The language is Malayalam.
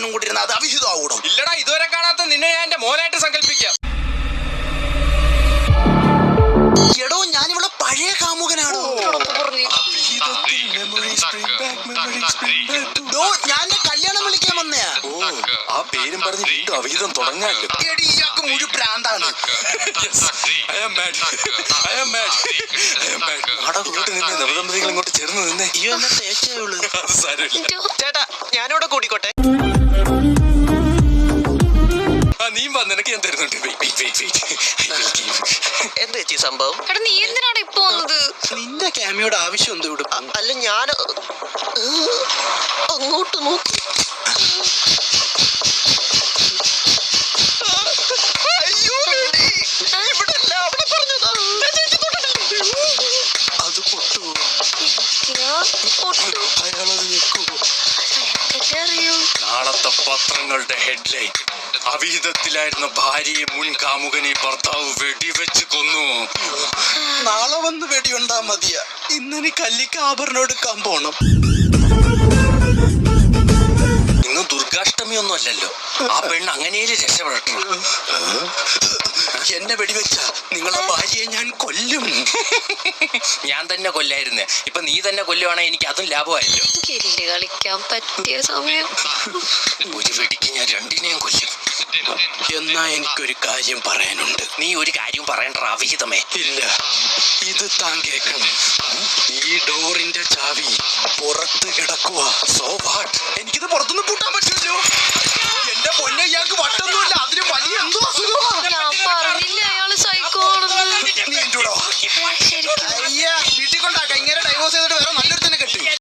പെണ്ണും കൂട്ടിരുന്ന അത് അവിഹിതമാകൂടോ? ഇല്ലടാ, ഇതുവരെ കാണാത്ത നിന്നെ ഞാൻ എന്റെ മോനായിട്ട് സങ്കല്പിക്കാം. എടോ, ഞാനിവിടെ പഴയ കാമുകനാണോ? ഞാൻ കല്യാണം വിളിക്കാൻ വന്നയാ. ആ പേരും പറഞ്ഞ് വീണ്ടും അവിഹിതം തുടങ്ങാല്ലോ. എടി, ഇയാൾക്ക് മുഴു പ്രാന്താണ്. ഇങ്ങോട്ട് നിന്നെ നവദമ്പതികൾ ഇങ്ങോട്ട് ചേർന്ന് നിന്നേ. അയ്യോ, എന്നെ തേച്ചേ ഉള്ളൂ. അത് സാരമില്ല. ചേട്ടാ, ഞാനിവിടെ കൂടിക്കോട്ടെ. നീ വാ, നിനക്ക് ഞാൻ തരുന്നുണ്ട്. എന്താ ചേച്ചി സംഭവം? എടാ, നീ എന്തിനാണ് ഇപ്പൊ വന്നത്? നിന്റെ ക്യാമിയോട് ആവശ്യം എന്തോ ഇവിടെ? അല്ല, ഞാൻ അങ്ങോട്ട് നോക്കി. അത് പൊട്ടു. അയാളത് വെക്കുമോ? അറിയോ? നാളത്തെ പത്രങ്ങളുടെ ഹെഡ്ലൈൻ: അവിഹിതത്തിലായിരുന്ന ഭാര്യയെ മുൻ കാമുകനെ ഭർത്താവ് വെടിവെച്ച് കൊന്നു. നാളെ വന്ന് വെടിയുണ്ടാ മതിയാ. ഇന്നെനി കല്ലിക്ക് ആഭരണം എടുക്കാൻ പോണം. ഇന്ന് ദുർഗാഷ്ടമി ഒന്നും അല്ലല്ലോ. ആ പെണ്ണ് അങ്ങനെയല്ലേ രക്ഷപ്പെടട്ടെ. എന്നെ വെടിവെച്ച നിങ്ങളെ ഭാര്യയെ ഞാൻ കൊല്ലും. ഞാൻ തന്നെ കൊല്ലായിരുന്നേ. ഇപ്പൊ നീ തന്നെ കൊല്ലുവാണെങ്കിൽ എനിക്ക് അതും ലാഭമായല്ലോ. ഗില്ലി കളിക്കാൻ പറ്റിയ സമയം. ഒരു വെടിക്ക് ഞാൻ രണ്ടിനെയും കൊല്ലും. എന്നാ എനിക്കൊരു കാര്യം പറയാനുണ്ട്. നീ ഒരു കാര്യം പറയണ്ട അവിഹിതമേ. ഇല്ല, ഇത് താൻ കേൾക്കണം. ഈ ഡോറിന്റെ ചാവി പുറത്ത് കിടക്കുക.